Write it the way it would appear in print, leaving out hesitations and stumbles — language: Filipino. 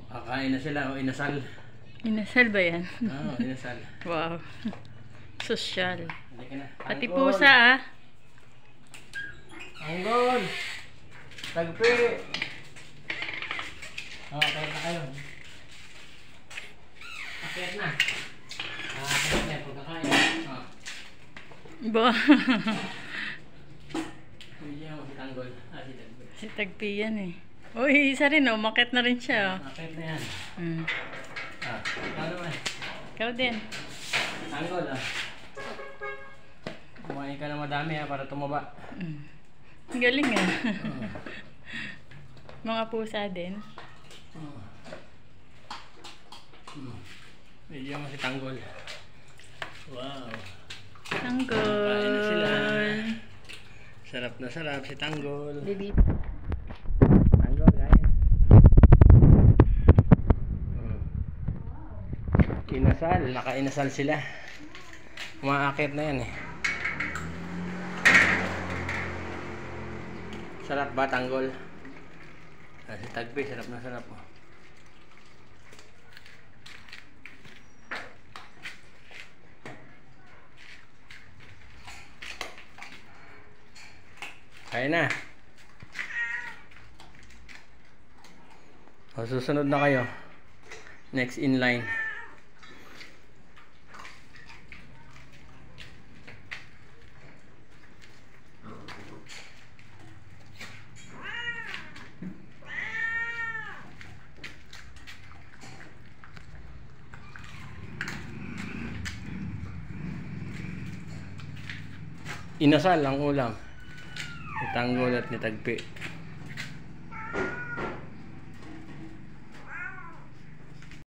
Kakain na sila o inasal. Inasal ba yan? Oo, inasal. Wow. Sosyal. Halika na. Pati Tanggol. pusa ah. Tanggol. Tagpi. Okay na kayo. Akit na. Akit na pagkakain. Ba. Hindi mo si Tanggol. Si Tagpi. Si Tagpi yan eh. Uy, isa rin oh. Umakyat na rin siya oh. Akit na yan. Ikaw naman. Ikaw din. Tanggol kumain ka na madami para tumaba. Galing ah. Mga pusa din. Medyo mo si Tanggol. Wow. Tanggol. Kain na sila. Sarap na sarap si Tanggol. Baby. Tanggol, kain. Inasal. Naka-inasal sila. Umaakit na yan eh. Sarap ba Tanggol? Si Tagpi, sarap na sarap. Kaya na. O, susunod na kayo. Next in line. Inasal ang ulam ni Tanggol at ni Tagpi.